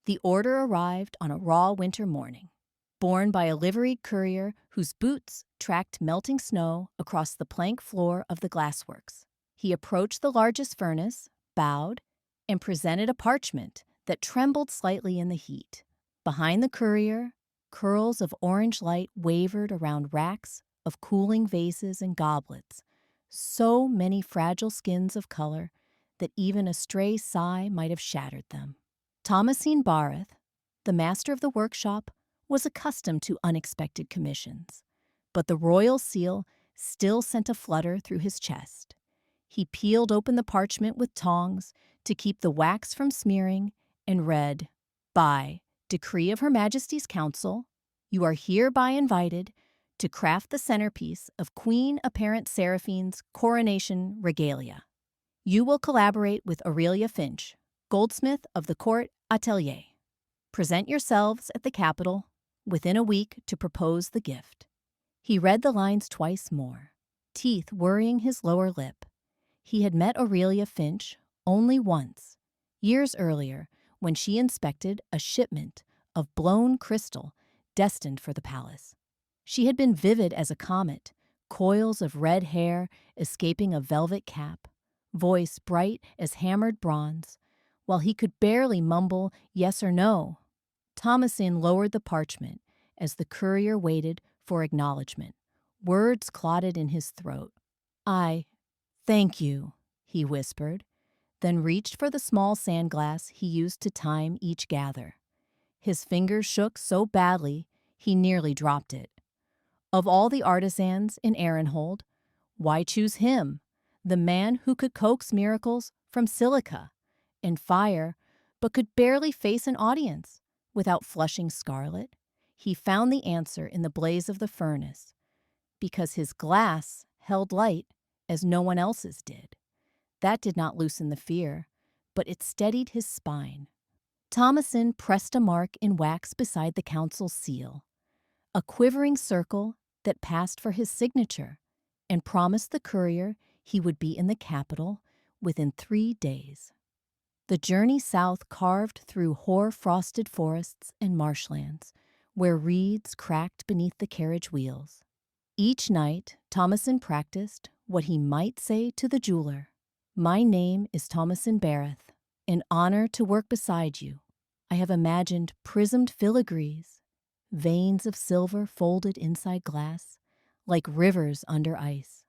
The order arrived on a raw winter morning, borne by a liveried courier whose boots tracked melting snow across the plank floor of the glassworks. He approached the largest furnace, bowed, and presented a parchment that trembled slightly in the heat. Behind the courier, curls of orange light wavered around racks of cooling vases and goblets, so many fragile skins of color that even a stray sigh might have shattered them. Thomasine Barrett, the master of the workshop, was accustomed to unexpected commissions, but the royal seal still sent a flutter through his chest. He peeled open the parchment with tongs to keep the wax from smearing and read, "By decree of Her Majesty's Council, you are hereby invited to craft the centerpiece of Queen Apparent Seraphine's coronation regalia. You will collaborate with Aurelia Finch, goldsmith of the court atelier. Present yourselves at the Capitol within a week to propose the gift." He read the lines twice more, teeth worrying his lower lip. He had met Aurelia Finch only once, years earlier, when she inspected a shipment of blown crystal destined for the palace. She had been vivid as a comet, coils of red hair escaping a velvet cap, voice bright as hammered bronze, while he could barely mumble yes or no. Thomasin lowered the parchment as the courier waited for acknowledgement. Words clotted in his throat. "I thank you," he whispered, then reached for the small sand glass he used to time each gather. His fingers shook so badly he nearly dropped it. Of all the artisans in Ehrenhold, why choose him, the man who could coax miracles from silica and fire, but could barely face an audience without flushing scarlet? He found the answer in the blaze of the furnace, because his glass held light as no one else's did. That did not loosen the fear, but it steadied his spine. Thomasin pressed a mark in wax beside the council's seal, a quivering circle that passed for his signature, and promised the courier he would be in the capital within 3 days. The journey south carved through hoar-frosted forests and marshlands, where reeds cracked beneath the carriage wheels. Each night, Thomasin practiced what he might say to the jeweler. "My name is Thomasin Barrett. An honor to work beside you. I have imagined prismed filigrees, veins of silver folded inside glass, like rivers under ice."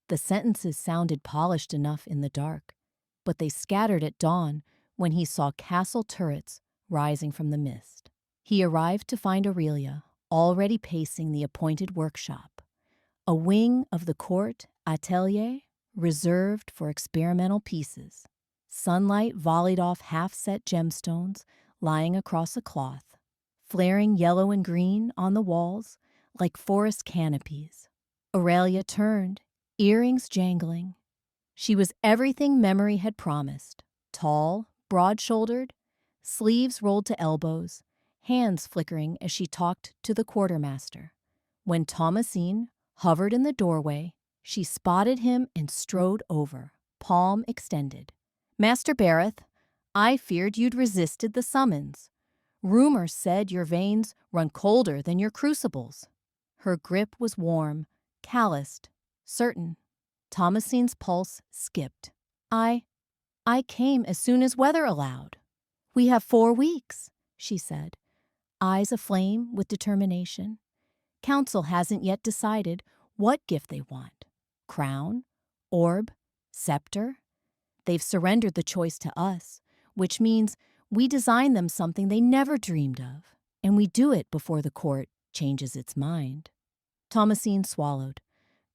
The sentences sounded polished enough in the dark, but they scattered at dawn when he saw castle turrets rising from the mist. He arrived to find Aurelia already pacing the appointed workshop, a wing of the court atelier reserved for experimental pieces. Sunlight volleyed off half-set gemstones lying across a cloth, flaring yellow and green on the walls like forest canopies. Aurelia turned, earrings jangling. She was everything memory had promised: tall, broad-shouldered, sleeves rolled to elbows, hands flickering as she talked to the quartermaster. When Thomasine hovered in the doorway, she spotted him and strode over, palm extended. "Master Barrett, I feared you'd resisted the summons. Rumor said your veins run colder than your crucibles." Her grip was warm, calloused, certain. Thomasine's pulse skipped. I came as soon as weather allowed." "We have 4 weeks," she said, eyes aflame with determination. "Council hasn't yet decided what gift they want. Crown, orb, scepter. They've surrendered the choice to us, which means we design them something they never dreamed of, and we do it before the court changes its mind." Thomasine swallowed.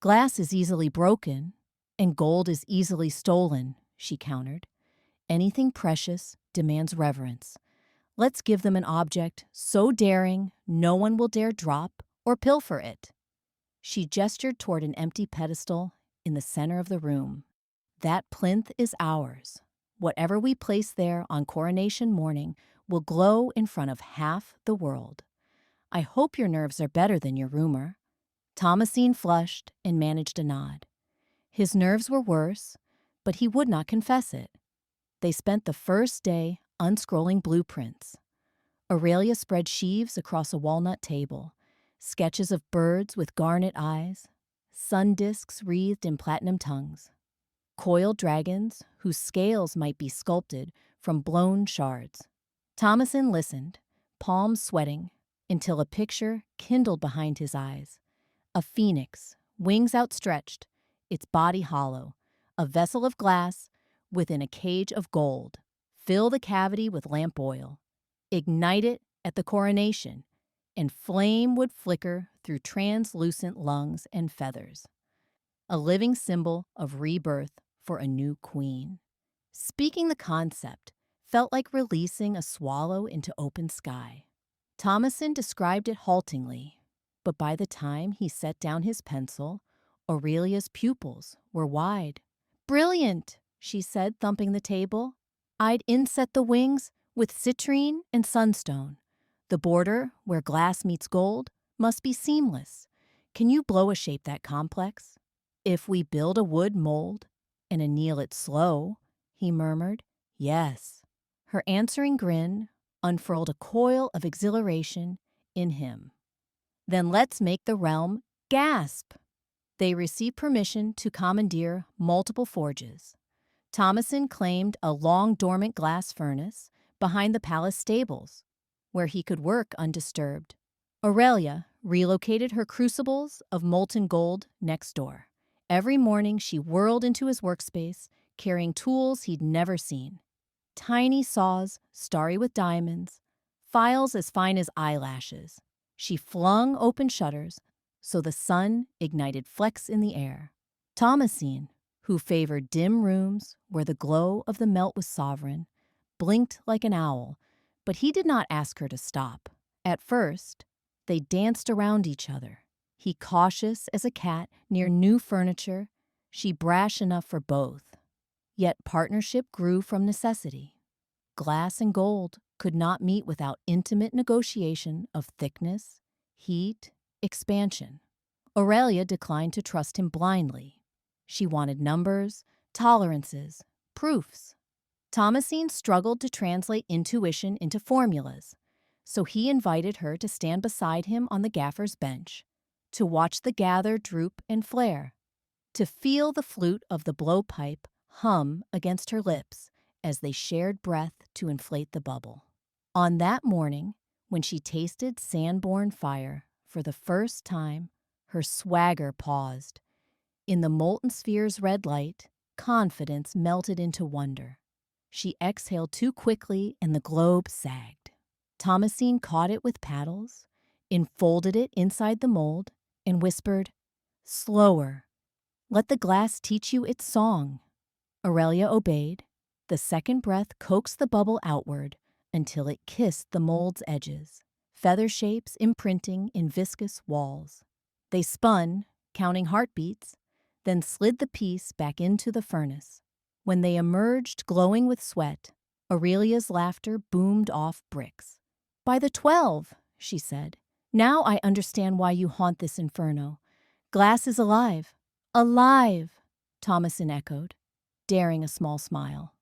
"Glass is easily broken, and gold is easily stolen," she countered. "Anything precious demands reverence. Let's give them an object so daring no one will dare drop or pilfer it." She gestured toward an empty pedestal in the center of the room. "That plinth is ours. Whatever we place there on coronation morning will glow in front of half the world. I hope your nerves are better than your rumor." Thomasine flushed and managed a nod. His nerves were worse, but he would not confess it. They spent the first day unscrolling blueprints. Aurelia spread sheaves across a walnut table, sketches of birds with garnet eyes, sun discs wreathed in platinum tongues, coiled dragons whose scales might be sculpted from blown shards. Thomason listened, palms sweating, until a picture kindled behind his eyes. A phoenix, wings outstretched, its body hollow, a vessel of glass within a cage of gold. Fill the cavity with lamp oil. Ignite it at the coronation, and flame would flicker through translucent lungs and feathers. A living symbol of rebirth for a new queen. Speaking the concept felt like releasing a swallow into open sky. Thomason described it haltingly, but by the time he set down his pencil, Aurelia's pupils were wide. "Brilliant," she said, thumping the table. "I'd inset the wings with citrine and sunstone. The border, where glass meets gold, must be seamless. Can you blow a shape that complex? If we build a wood mold and anneal it slow," he murmured. "Yes." Her answering grin unfurled a coil of exhilaration in him. "Then let's make the realm gasp." They received permission to commandeer multiple forges. Thomason claimed a long-dormant glass furnace behind the palace stables, where he could work undisturbed. Aurelia relocated her crucibles of molten gold next door. Every morning she whirled into his workspace, carrying tools he'd never seen. Tiny saws, starry with diamonds, files as fine as eyelashes. She flung open shutters so the sun ignited flecks in the air. Thomasine, who favored dim rooms where the glow of the melt was sovereign, blinked like an owl, but he did not ask her to stop. At first, they danced around each other. He cautious as a cat near new furniture, she brash enough for both. Yet partnership grew from necessity. Glass and gold could not meet without intimate negotiation of thickness, heat, expansion. Aurelia declined to trust him blindly. She wanted numbers, tolerances, proofs. Thomasine struggled to translate intuition into formulas, so he invited her to stand beside him on the gaffer's bench, to watch the gather droop and flare, to feel the flute of the blowpipe hum against her lips as they shared breath to inflate the bubble. On that morning, when she tasted sand-born fire for the first time, her swagger paused. In the molten sphere's red light, confidence melted into wonder. She exhaled too quickly and the globe sagged. Thomasine caught it with paddles, enfolded it inside the mold, and whispered, "Slower. Let the glass teach you its song." Aurelia obeyed. The second breath coaxed the bubble outward until it kissed the mold's edges, feather shapes imprinting in viscous walls. They spun, counting heartbeats, then slid the piece back into the furnace. When they emerged glowing with sweat, Aurelia's laughter boomed off bricks. "By the 12," she said. "Now I understand why you haunt this inferno. Glass is alive." "Alive," Thomason echoed, daring a small smile.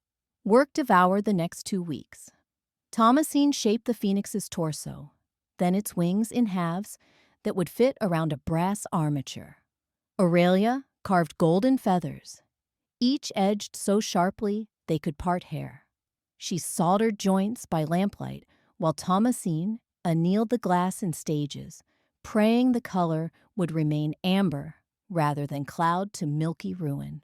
Work devoured the next 2 weeks. Thomasine shaped the phoenix's torso, then its wings in halves that would fit around a brass armature. Aurelia carved golden feathers, each edged so sharply they could part hair. She soldered joints by lamplight while Thomasine annealed the glass in stages, praying the color would remain amber rather than cloud to milky ruin.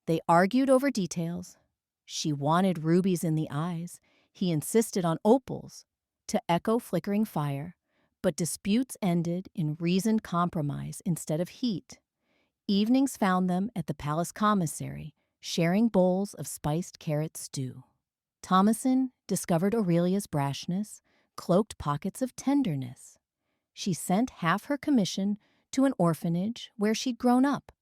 They argued over details. She wanted rubies in the eyes. He insisted on opals to echo flickering fire, but disputes ended in reasoned compromise instead of heat. Evenings found them at the palace commissary, sharing bowls of spiced carrot stew. Thomason discovered Aurelia's brashness, cloaked pockets of tenderness. She sent half her commission to an orphanage where she'd grown up.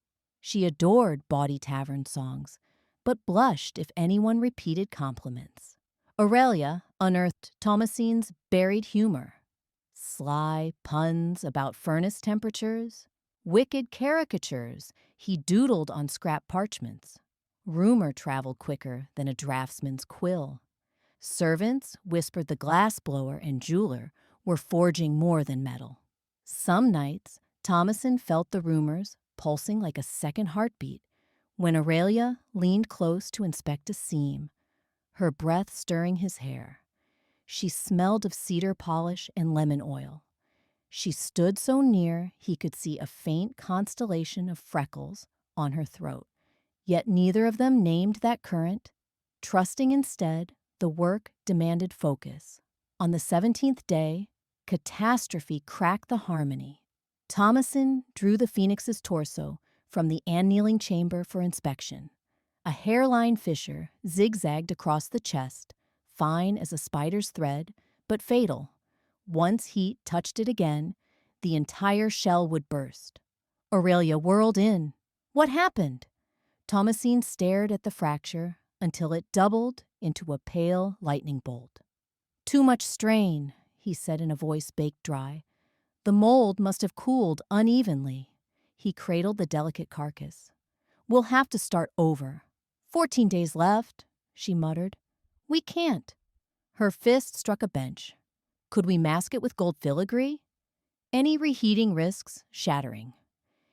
She adored bawdy tavern songs, but blushed if anyone repeated compliments. Aurelia unearthed Thomasine's buried humor. Sly puns about furnace temperatures, wicked caricatures he doodled on scrap parchments. Rumor traveled quicker than a draftsman's quill. Servants whispered the glass blower and jeweler were forging more than metal. Some nights, Thomason felt the rumors pulsing like a second heartbeat when Aurelia leaned close to inspect a seam, her breath stirring his hair. She smelled of cedar polish and lemon oil. She stood so near he could see a faint constellation of freckles on her throat, yet neither of them named that current. Trusting instead, the work demanded focus. On the 17th day, catastrophe cracked the harmony. Thomason drew the phoenix's torso from the annealing chamber for inspection. A hairline fissure zigzagged across the chest, fine as a spider's thread, but fatal. Once heat touched it again, the entire shell would burst. Aurelia whirled in. What happened? Thomasin stared at the fracture until it doubled into a pale lightning bolt. Too much strain, he said in a voice baked dry. The mold must have cooled unevenly. He cradled the delicate carcass. We'll have to start over. 14 days left, she muttered. We can't. Her fist struck a bench. Could we mask it with gold filigree? Any reheating risks shattering.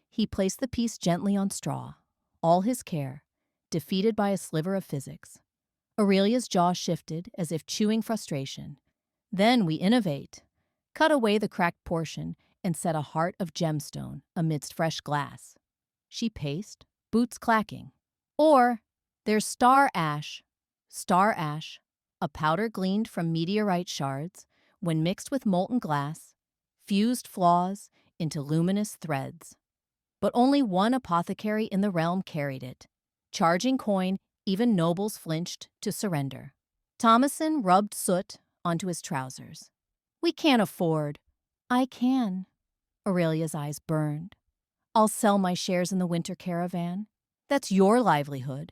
He placed the piece gently on straw, all his care, defeated by a sliver of physics. Aurelia's jaw shifted as if chewing frustration. Then we innovate. Cut away the cracked portion and set a heart of gemstone amidst fresh glass. She paced, boots clacking. Or there's star ash. Star ash, a powder gleaned from meteorite shards, when mixed with molten glass, fused flaws into luminous threads. But only one apothecary in the realm carried it. Charging coin, even nobles flinched to surrender. Thomason rubbed soot onto his trousers. We can't afford. I can. Aurelia's eyes burned. I'll sell my shares in the winter caravan. That's your livelihood.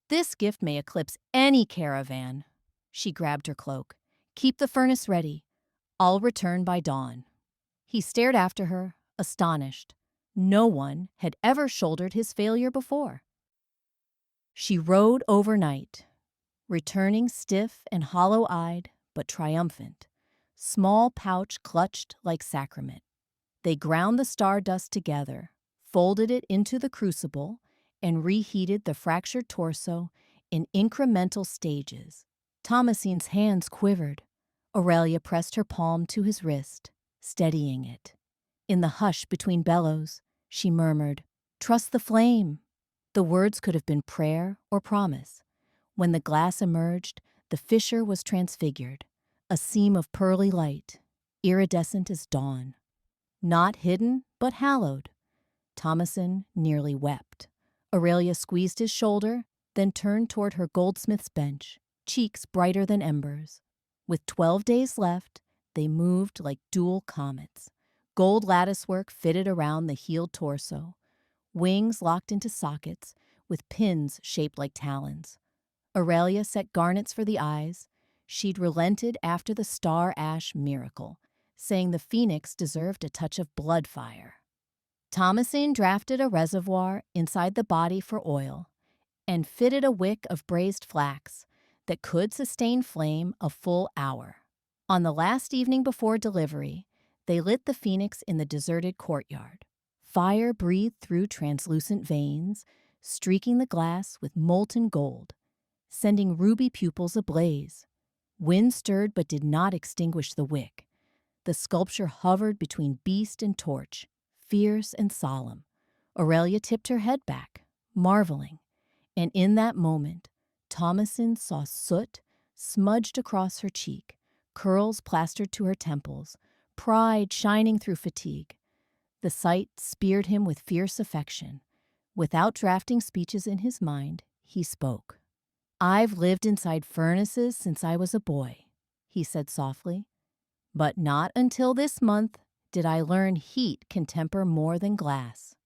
This gift may eclipse any caravan. She grabbed her cloak. Keep the furnace ready. I'll return by dawn. He stared after her, astonished. No one had ever shouldered his failure before. She rode overnight, returning stiff and hollow-eyed, but triumphant, small pouch clutched like sacrament. They ground the stardust together, folded it into the crucible, and reheated the fractured torso in incremental stages. Thomasin's hands quivered. Aurelia pressed her palm to his wrist, steadying it. In the hush between bellows, she murmured, "Trust the flame." The words could have been prayer or promise. When the glass emerged, the fissure was transfigured, a seam of pearly light, iridescent as dawn. Not hidden, but hallowed. Thomasin nearly wept. Aurelia squeezed his shoulder, then turned toward her goldsmith's bench, cheeks brighter than embers. With 12 days left, they moved like dual comets. Gold latticework fitted around the healed torso, wings locked into sockets with pins shaped like talons. Aurelia set garnets for the eyes. She'd relented after the star ash miracle, saying the phoenix deserved a touch of blood fire. Thomasin drafted a reservoir inside the body for oil and fitted a wick of braised flax that could sustain flame a full hour. On the last evening before delivery, they lit the phoenix in the deserted courtyard. Fire breathed through translucent veins, streaking the glass with molten gold, sending ruby pupils ablaze. Wind stirred but did not extinguish the wick. The sculpture hovered between beast and torch, fierce and solemn. Aurelia tipped her head back, marveling, and in that moment, Thomasin saw soot smudged across her cheek, curls plastered to her temples, pride shining through fatigue. The sight speared him with fierce affection. Without drafting speeches in his mind, he spoke. "I've lived inside furnaces since I was a boy," he said softly. "But not until this month did I learn heat can temper more than glass."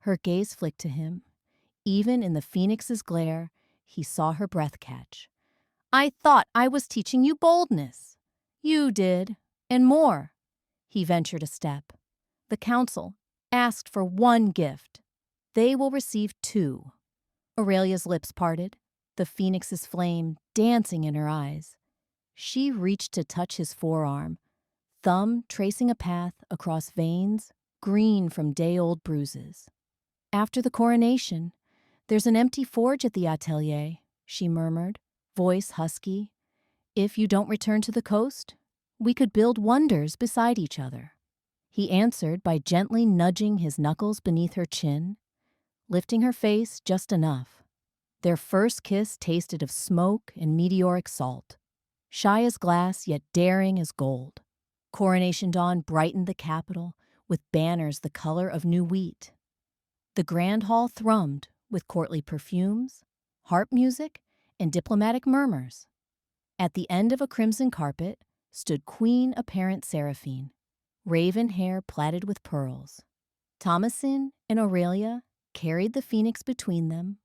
Her gaze flicked to him. Even in the phoenix's glare, he saw her breath catch. "I thought I was teaching you boldness." "You did, and more." He ventured a step. "The council asked for one gift. They will receive 2. Aurelia's lips parted, the phoenix's flame dancing in her eyes. She reached to touch his forearm, thumb tracing a path across veins green from day-old bruises. After the coronation, there's an empty forge at the atelier, she murmured, voice husky. If you don't return to the coast, we could build wonders beside each other. He answered by gently nudging his knuckles beneath her chin, lifting her face just enough. Their first kiss tasted of smoke and meteoric salt, shy as glass yet daring as gold. Coronation dawn brightened the capital with banners the color of new wheat. The grand hall thrummed with courtly perfumes, harp music, and diplomatic murmurs. At the end of a crimson carpet stood Queen Apparent Seraphine, raven hair plaited with pearls. Thomasin and Aurelia carried the phoenix between them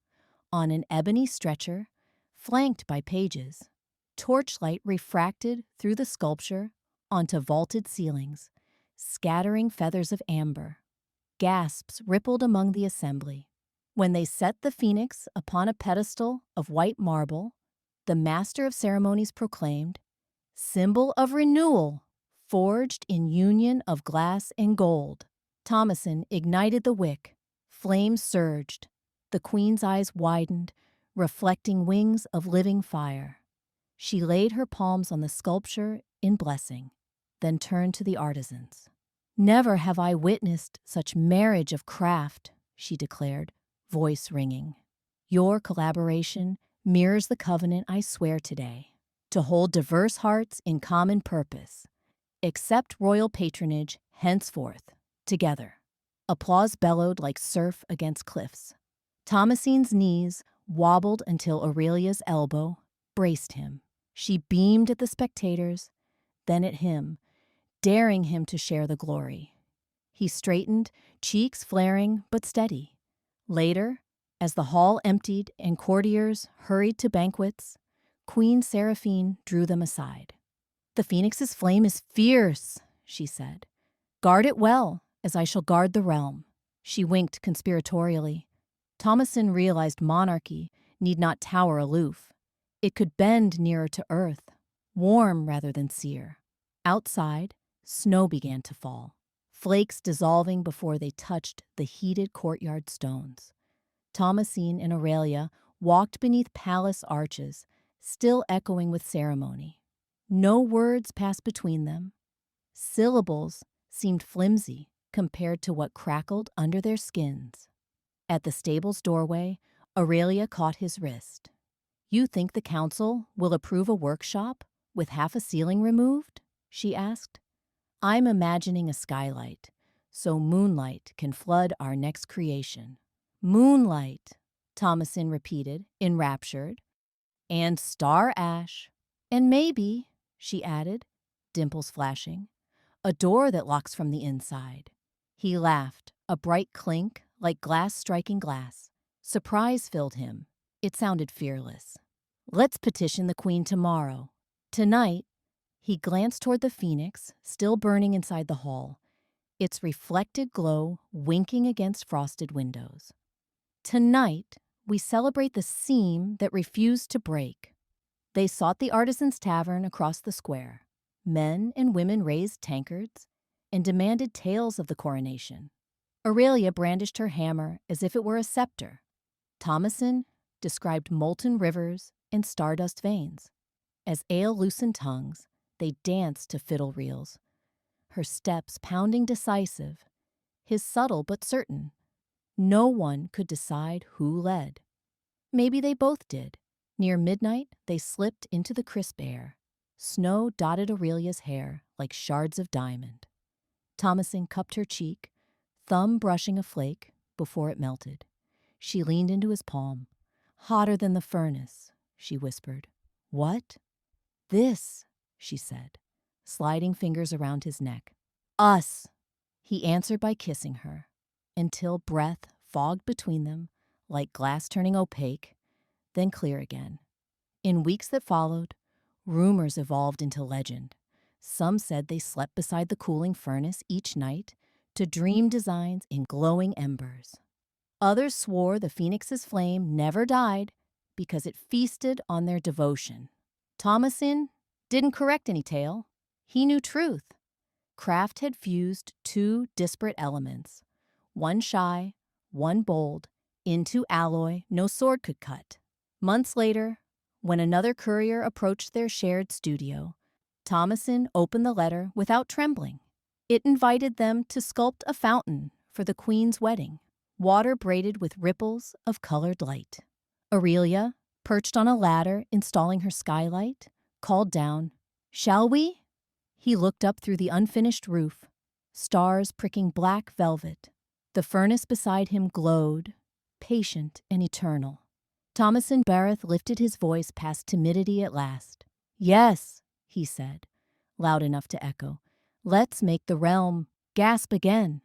on an ebony stretcher, flanked by pages. Torchlight refracted through the sculpture onto vaulted ceilings, scattering feathers of amber. Gasps rippled among the assembly. When they set the phoenix upon a pedestal of white marble, the master of ceremonies proclaimed, "Symbol of renewal, forged in union of glass and gold." Thomasin ignited the wick. Flames surged. The queen's eyes widened, reflecting wings of living fire. She laid her palms on the sculpture in blessing, then turned to the artisans. "Never have I witnessed such marriage of craft," she declared, voice ringing. "Your collaboration mirrors the covenant I swear today, to hold diverse hearts in common purpose. Accept royal patronage henceforth, together." Applause bellowed like surf against cliffs. Thomasin's knees wobbled until Aurelia's elbow braced him. She beamed at the spectators, then at him, daring him to share the glory. He straightened, cheeks flaring but steady. Later, as the hall emptied and courtiers hurried to banquets, Queen Seraphine drew them aside. "The phoenix's flame is fierce," she said. "Guard it well, as I shall guard the realm." She winked conspiratorially. Thomasin realized monarchy need not tower aloof. It could bend nearer to earth, warm rather than sear. Outside, snow began to fall, flakes dissolving before they touched the heated courtyard stones. Thomasin and Aurelia walked beneath palace arches, still echoing with ceremony. No words passed between them. Syllables seemed flimsy compared to what crackled under their skins. At the stable's doorway, Aurelia caught his wrist. "You think the council will approve a workshop with half a ceiling removed?" she asked. "I'm imagining a skylight, so moonlight can flood our next creation." "Moonlight," Thomasin repeated, enraptured. "And star ash. And maybe," she added, dimples flashing, "a door that locks from the inside." He laughed, a bright clink like glass striking glass. Surprise filled him. It sounded fearless. "Let's petition the queen tomorrow. Tonight," he glanced toward the phoenix, still burning inside the hall, its reflected glow winking against frosted windows. "Tonight, we celebrate the seam that refused to break." They sought the artisans' tavern across the square. Men and women raised tankards and demanded tales of the coronation. Aurelia brandished her hammer as if it were a scepter. Thomasin described molten rivers and stardust veins. As ale loosened tongues, they danced to fiddle reels, her steps pounding decisive, his subtle but certain. No one could decide who led. Maybe they both did. Near midnight, they slipped into the crisp air. Snow dotted Aurelia's hair like shards of diamond. Thomasin cupped her cheek, thumb brushing a flake before it melted. She leaned into his palm. "Hotter than the furnace," she whispered. "What?" "This," she said, sliding fingers around his neck. "Us," he answered by kissing her, until breath fogged between them like glass turning opaque, then clear again. In weeks that followed, rumors evolved into legend. Some said they slept beside the cooling furnace each night to dream designs in glowing embers. Others swore the phoenix's flame never died because it feasted on their devotion. Thomasin Didn't correct any tale. He knew truth. Craft had fused two disparate elements, one shy, one bold, into alloy no sword could cut. Months later, when another courier approached their shared studio, Thomason opened the letter without trembling. It invited them to sculpt a fountain for the Queen's wedding, water braided with ripples of colored light. Aurelia, perched on a ladder installing her skylight, called down, "Shall we?" He looked up through the unfinished roof, stars pricking black velvet. The furnace beside him glowed, patient and eternal. Thomason Barrett lifted his voice past timidity at last. "Yes," he said, loud enough to echo. "Let's make the realm gasp again."